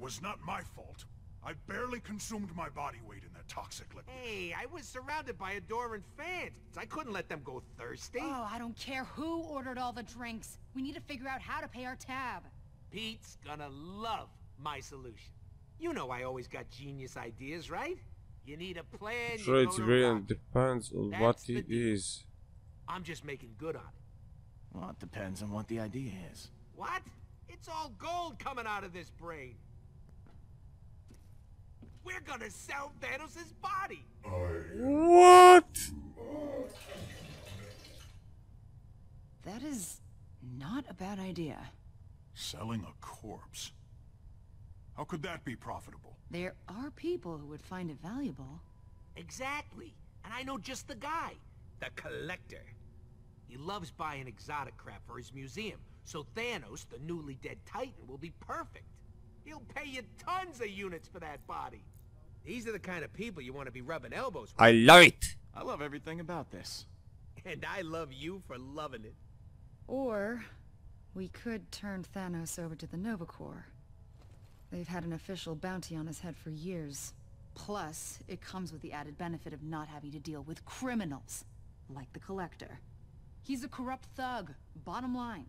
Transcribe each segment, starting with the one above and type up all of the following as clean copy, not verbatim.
was not my fault. I barely consumed my body weight in that toxic liquid. Hey, I was surrounded by adoring fans. I couldn't let them go thirsty. Oh, I don't care who ordered all the drinks. We need to figure out how to pay our tab. Pete's gonna love my solution. You know I always got genius ideas, right? You need a plan, Sure, you it's go to really Rock. depends on That's what the it deal. is. I'm just making good on it. Well, it depends on what the idea is. What? It's all gold coming out of this brain. We're gonna sell Thanos' body. What? That is not a bad idea. Selling a corpse? How could that be profitable? There are people who would find it valuable. Exactly. And I know just the guy. The collector. He loves buying exotic crap for his museum. So Thanos, the newly dead Titan, will be perfect. He'll pay you tons of units for that body. These are the kind of people you want to be rubbing elbows with. I love it. I love everything about this. And I love you for loving it. Or we could turn Thanos over to the Nova Corps. They've had an official bounty on his head for years. Plus, it comes with the added benefit of not having to deal with criminals, like the Collector. He's a corrupt thug, bottom line.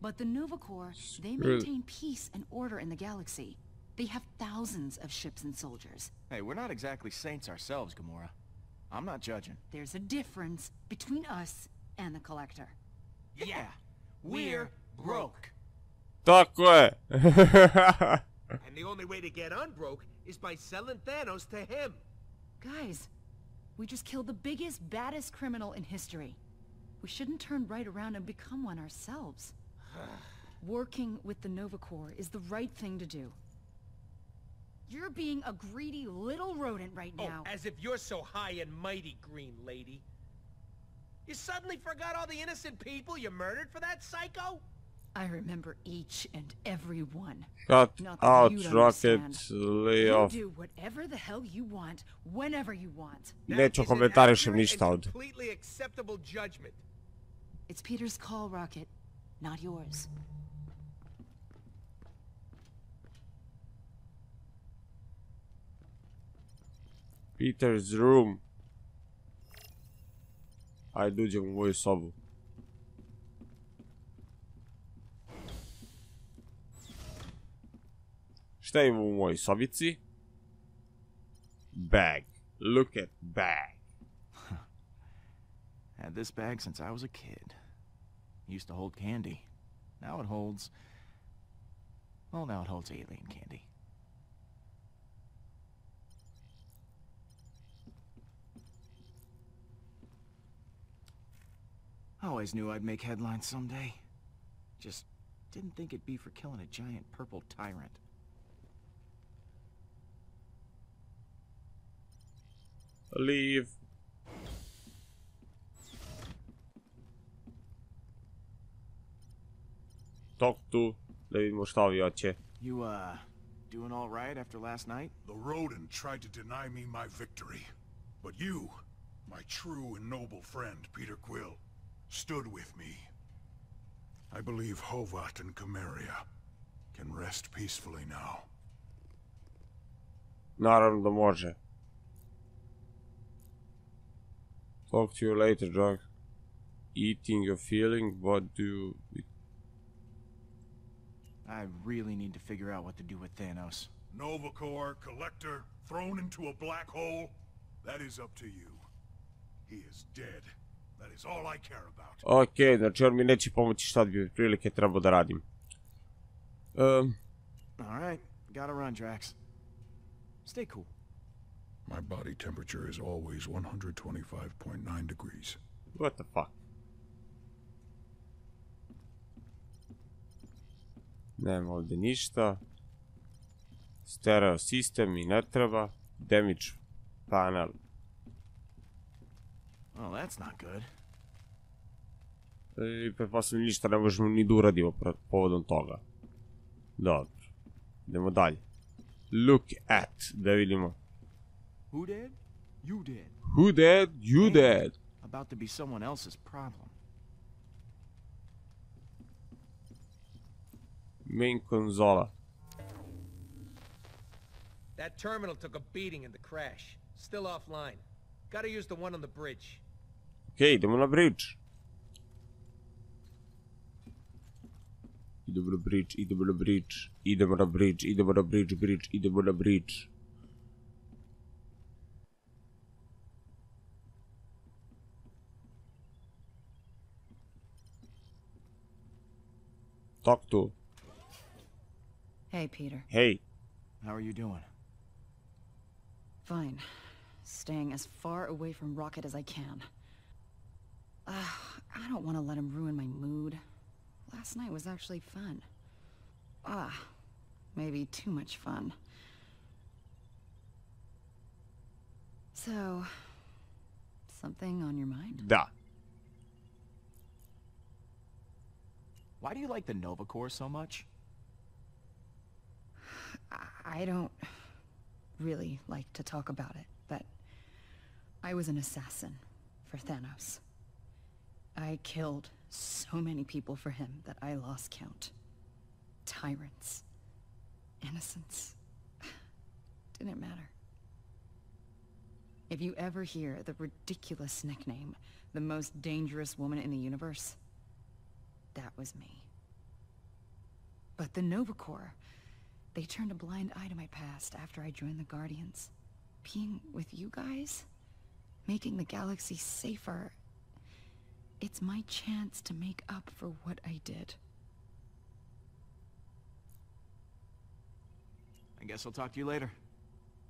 But the Nova Corps, they maintain peace and order in the galaxy. They have thousands of ships and soldiers. Hey, we're not exactly saints ourselves, Gamora. I'm not judging. There's a difference between us and the Collector. Yeah, we're broke. Tako je. And the only way to get unbroke is by selling Thanos to him. Guys, we just killed the biggest, baddest criminal in history. We shouldn't turn right around and become one ourselves. Working with the Nova Corps is the right thing to do. You're being a greedy little rodent right now. Oh, as if you're so high and mighty, green lady. You suddenly forgot all the innocent people you murdered for that psycho? I remember each and every one. Cut Not that out you'd rocket, understand. lay You off. do whatever the hell you want, whenever you want. Neću komentarišem ništa od. Completely acceptable judgment. It's Peter's call, Rocket, not yours. Peter's room. Ajde uđem u moju sobu. Šta imam u mojoj sobici? Bag. Look at bag. Had this bag since I was a kid. Used to hold candy. Now it holds... Well, now it holds alien candy. I always knew I'd make headlines someday. Just didn't think it'd be for killing a giant purple tyrant. Leave. Talk to. Da vidimo šta ovi hoće. You, doing all right after last night? The rodent tried to deny me my victory. But you, my true and noble friend, Peter Quill, stood with me. I believe Hovat and Cameria can rest peacefully now. Naravno da može. Talk to you later, Jack. Eating your feeling, what do you... I really need to figure out what to do with Thanos. Nova Corps, Collector, thrown into a black hole? That is up to you. He is dead. That is all I care about. Ok, znači on mi neće pomoći šta bi prilike trebao da radim. Alright, gotta run, Drax. Stay cool. My body temperature is always 125.9 degrees. What the fuck? Nema ovdje ništa. Stereo sistem mi ne treba. Damage panel. Oh, that's not good. I pretpostavljam ništa ne možemo ni da uradimo povodom toga. Dobro. Idemo dalje. Look at. Da vidimo. Who did? You did. Who dead? You dead. About to be someone else's problem. Main konzola. That terminal took a beating in the crash. Still offline. Gotta use the one on the bridge. Okej, idemo na bridge. Idemo na bridge, idemo na bridge, idemo na bridge, idemo na bridge, idemo na bridge. Talk to. Hey, Peter. Hey. How are you doing? Fine. Staying as far away from Rocket as I can. I don't want to let him ruin my mood. Last night was actually fun. Maybe too much fun. So, something on your mind? Da. Why do you like the Nova Corps so much? I don't really like to talk about it, but I was an assassin for Thanos. I killed so many people for him that I lost count. Tyrants. Innocents. Didn't matter. If you ever hear the ridiculous nickname, the most dangerous woman in the universe, that was me. But the Nova Corps, they turned a blind eye to my past after I joined the Guardians. Being with you guys, making the galaxy safer, it's my chance to make up for what I did. I guess I'll talk to you later.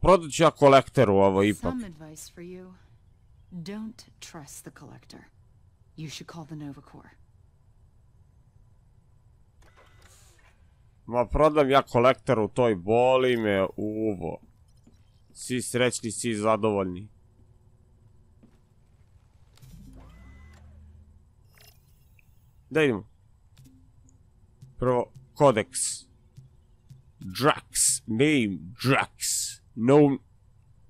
Prodat ću ja kolektoru ovo ipak. Some advice for you. Don't trust the Collector. You should call the Nova Corps. Ma prodam ja kolektoru toj, boli me uvo. Svi srećni, svi zadovoljni. Da idemo. Prvo, kodeks. Drax, name Drax. Known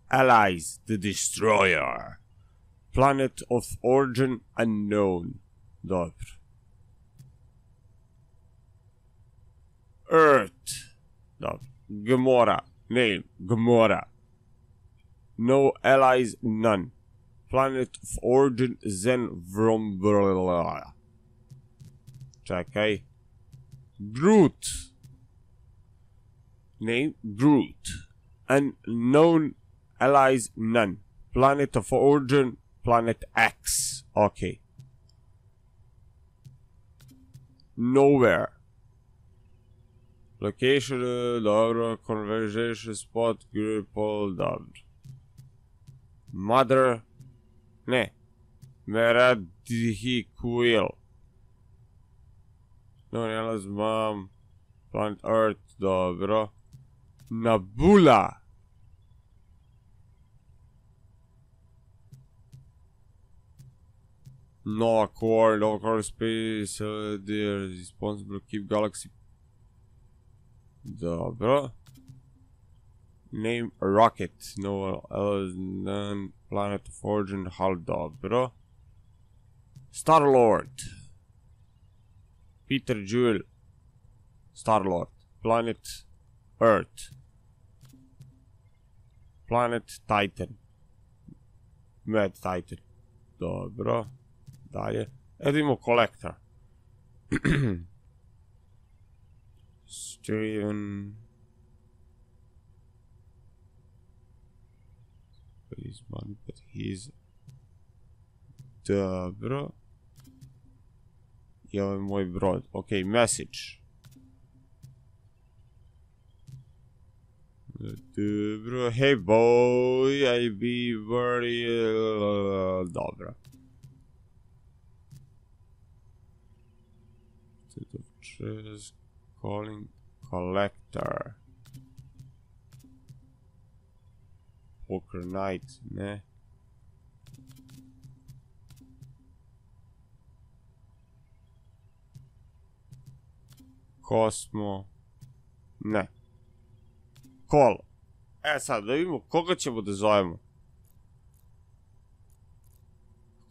allies, the Destroyer. Planet of origin unknown. Dobro. Earth. Dobro. Gamora. Name Gamora. No allies, none. Planet of origin Zen Vrombrla. Čekaj. Groot. Name Groot. Unknown allies, none. Planet of origin, Planet X. Okay. Nowhere. Location, dobro. Conversation spot, gripple, dobro. Mother. Ne. Meradihiquil. No, allies, mom. Planet Earth, dobro. Nebula. Nova Core Space, they're responsible to keep Galaxy. Dobro. Name Rocket, no none. Planet of origin, Hull, dobro. Star-Lord. Peter Jewel. Star-Lord. Planet Earth. Planet Titan. Mad Titan. Dobro. Dalje. Evo imamo kolektor. Steven. His money, but he's... Dobro. I ovo je moj brod. Ok, message. Dobro. Hey boy, I be very... Dobro. Set of chairs, calling collector. Poker night, ne? Cosmo. Ne. Call. E sad, da vidimo koga ćemo da zovemo.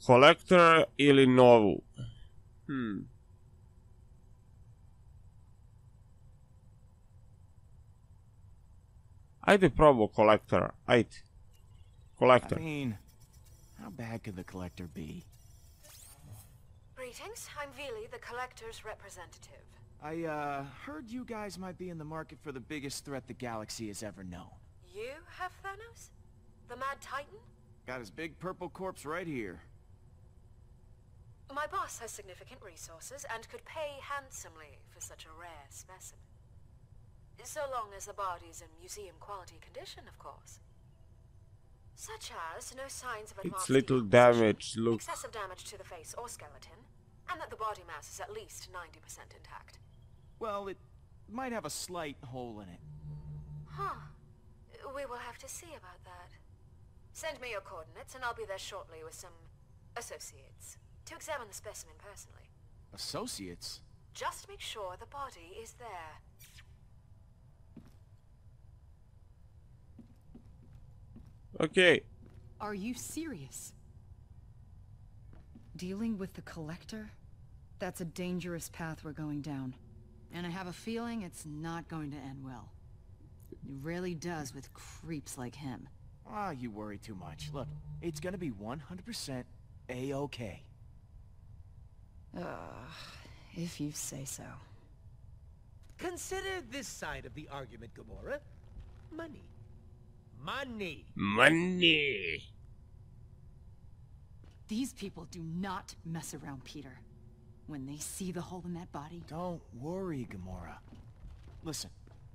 Collector ili Novu? Ajde probao kolektora, ajde. Kolektor. I mean, how bad could the collector be? Greetings, I'm Vili, the Collector's representative. I, heard you guys might be in the market for the biggest threat the galaxy has ever known. You have Thanos? The Mad Titan? Got his big purple corpse right here. My boss has significant resources and could pay handsomely for such a rare specimen. So long as the body's in museum-quality condition, of course. Such as no signs of advanced It's little decomposition, damage, look. excessive damage to the face or skeleton, and that the body mass is at least 90% intact. Well, it might have a slight hole in it. Huh. We will have to see about that. Send me your coordinates and I'll be there shortly with some associates to examine the specimen personally. Associates? Just make sure the body is there. Okay. Are you serious? Dealing with the Collector? That's a dangerous path we're going down. And I have a feeling it's not going to end well. It rarely does with creeps like him. Ah, you worry too much. Look, it's gonna be 100% A-okay. If you say so. Consider this side of the argument, Gamora. Money. Money. Money. These people do not mess around, Peter. When they see the hole in that body... Don't worry, Gamora. Listen,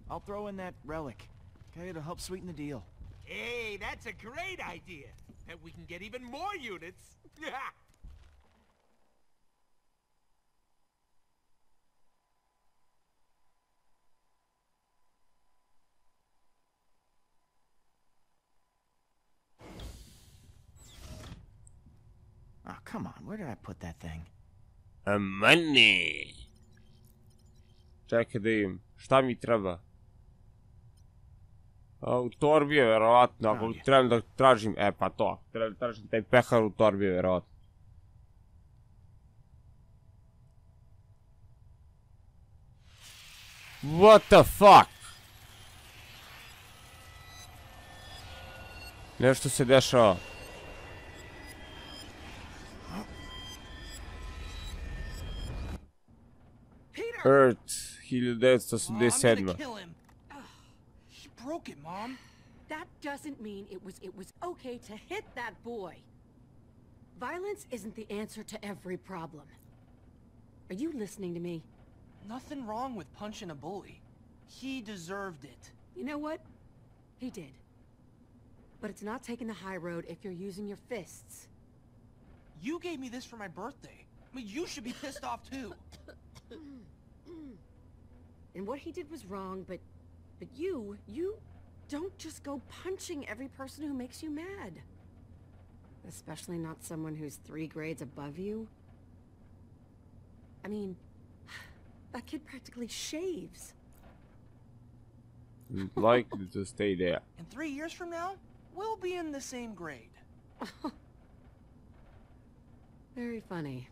I'll throw in that relic. Okay, it'll help sweeten the deal. Hey, that's a great idea. And we can get even more units. Oh, come on, where did I put that thing? Money. Čekaj da im. Šta mi treba? U torbi je verovatno, ako trebam da tražim, pa to, trebam da tražim taj pehar u torbi je verovatno. What the fuck? Nešto se dešava. Earth, 1987. He broke it, Mom. That doesn't mean it was okay to hit that boy. Violence isn't the answer to every problem. Are you listening to me? Nothing wrong with punching a bully. He deserved it. You know what? He did. But it's not taking the high road if you're using your fists. You gave me this for my birthday. I mean, you should be pissed off too. And what he did was wrong, but you don't just go punching every person who makes you mad. Especially not someone who's 3 grades above you. I mean, that kid practically shaves. Likely to stay there. And 3 years from now, we'll be in the same grade. Very funny.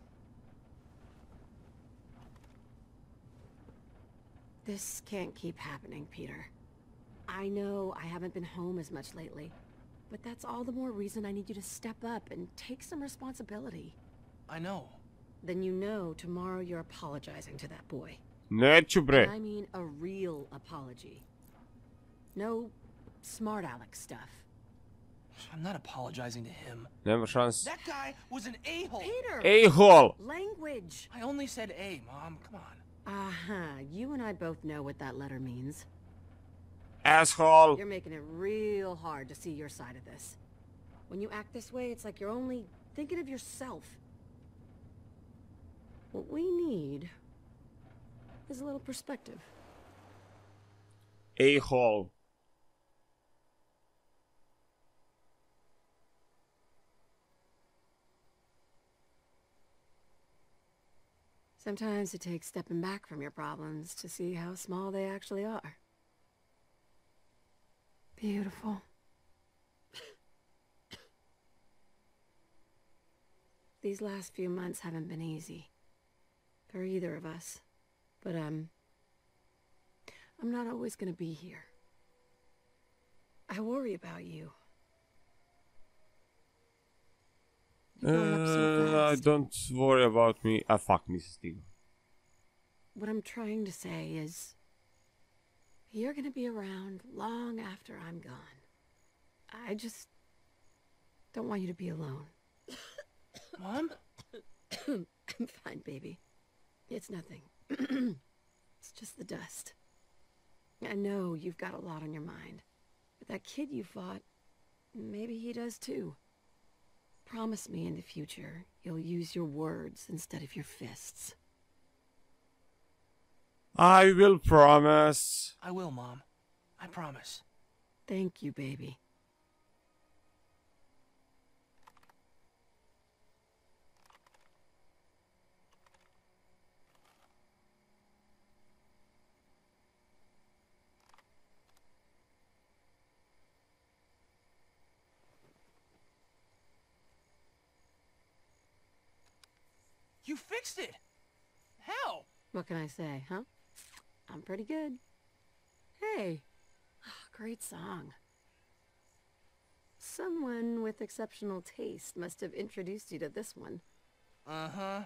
This can't keep happening, Peter. I know I haven't been home as much lately, but that's all the more reason I need you to step up and take some responsibility. I know. Then you know tomorrow you're apologizing to that boy. Neću bre. And I mean a real apology. No smart aleck stuff. I'm not apologizing to him. Nema šanse. That guy was an a-hole. Peter! A-hole! Language! I only said A, Mom. Come on. You and I both know what that letter means. Asshole! You're making it real hard to see your side of this. When you act this way, it's like you're only thinking of yourself. What we need is a little perspective. A-hole. Sometimes it takes stepping back from your problems to see how small they actually are. Beautiful. These last few months haven't been easy. For either of us. But, I'm not always gonna be here. I worry about you. You're growing up so fast. Don't worry about me. Ah, fuck, Mrs. Tigre. What I'm trying to say is, you're gonna be around long after I'm gone. I just don't want you to be alone. Mom? I'm fine, baby. It's nothing. It's just the dust. I know you've got a lot on your mind. But that kid you fought, maybe he does too. Promise me in the future you'll use your words instead of your fists. I will promise. I will, Mom. I promise. Thank you, baby. You fixed it! How? What can I say, huh? I'm pretty good. Hey, great song. Someone with exceptional taste must have introduced you to this one. Uh-huh.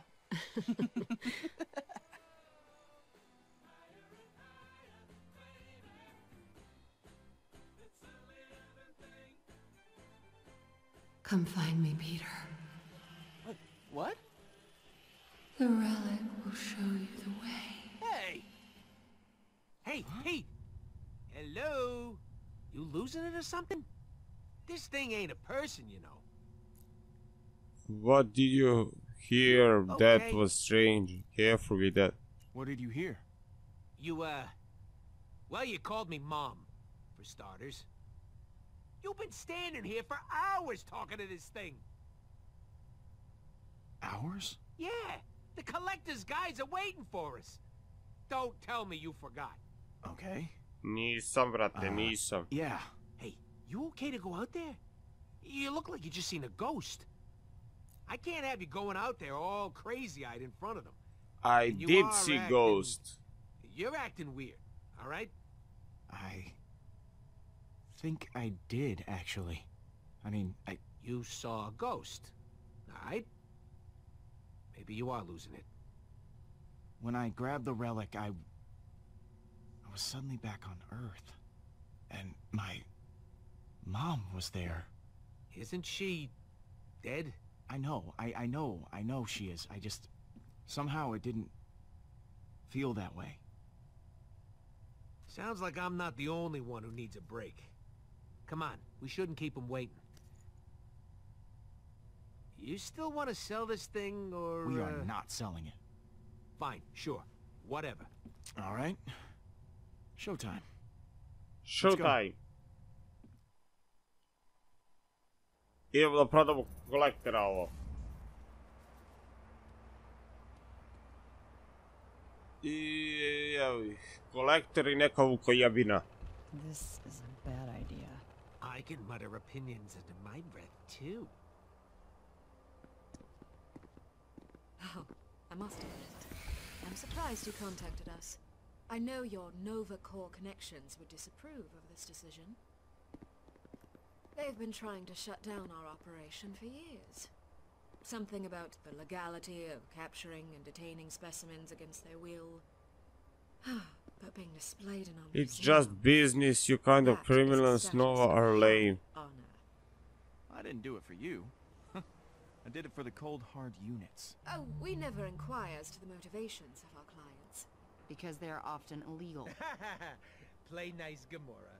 Come find me, Peter. What? The relic will show you the way. Hey! Hey, hey! Hello? You losing it or something? This thing ain't a person, you know. What did you hear? That Okay. was strange. Careful with that. What did you hear? You, well, you called me Mom, for starters. You've been standing here for hours talking to this thing. Hours? Yeah, the collector's guys are waiting for us. Don't tell me you forgot. Okay. Nisam, brate, nisam. Yeah. Hey, you okay to go out there? You look like you just seen a ghost. I can't have you going out there all crazy-eyed in front of them. I And you did are see acting- ghost. You're acting weird, all right? I think I did, actually. I mean, You saw a ghost, all right? Maybe you are losing it. when I grabbed the relic, I was suddenly back on Earth. And my mom was there. Isn't she dead? I know she is. I just... somehow it didn't feel that way. Sounds like I'm not the only one who needs a break. Come on, we shouldn't keep him waiting. You still want to sell this thing, or... We are not selling it. Fine, sure. Whatever. All right. Showtime. Showtime. Idemo da prodamo kolektora ovo. I evo ih, kolektor I neka vukojebina. This is a bad idea. I can mutter opinions under my breath, too. Oh, I must admit, I'm surprised you contacted us. I know your Nova Corps connections would disapprove of this decision. They've been trying to shut down our operation for years. Something about the legality of capturing and detaining specimens against their will. But being displayed in our It's museum, just business, you kind of that is criminals, exactly Nova so are high lame. honor. I didn't do it for you. I did it for the cold, hard units. Oh, we never inquire as to the motivations of our clients. Because they are often illegal. Play nice, Gamora.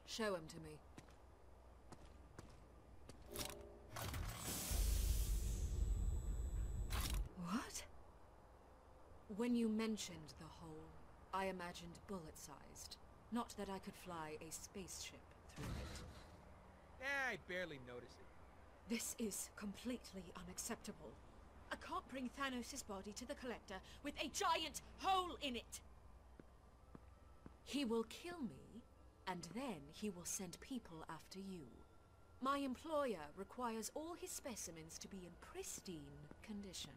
Show him to me. What? When you mentioned the hole, I imagined bullet-sized. Not that I could fly a spaceship through it. I barely noticed it. This is completely unacceptable. I can't bring Thanos' body to the Collector with a giant hole in it! He will kill me, and then he will send people after you. My employer requires all his specimens to be in pristine condition.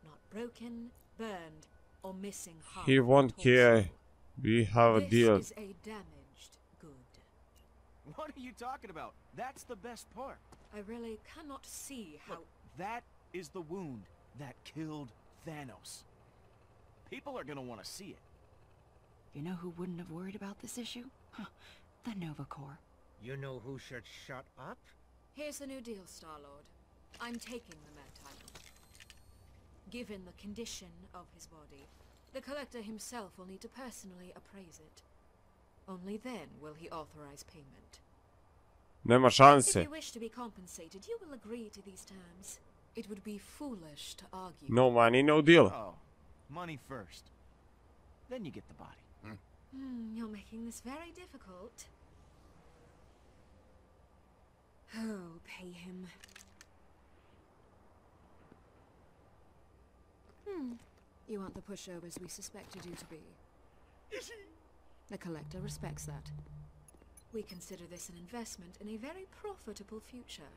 Not broken, burned, or missing half He the won't torso. care. We have a deal. This is a damaged What are you talking about? That's the best part. I really cannot see how... Look, that is the wound that killed Thanos. People are gonna want to see it. You know who wouldn't have worried about this issue? Huh. The Nova Corps. You know who should shut up? Here's the new deal, Star-Lord. I'm taking the Med title. Given the condition of his body, the Collector himself will need to personally appraise it. Only then will he authorize payment. Nema If šanse. you wish to be compensated, you will agree to these terms. It would be foolish to argue. No money, no deal. Oh, money first. Then you get the body. You're making this very difficult. Oh, pay him. You aren't the pushovers we suspected you to be. The Collector respects that. We consider this an investment in a very profitable future.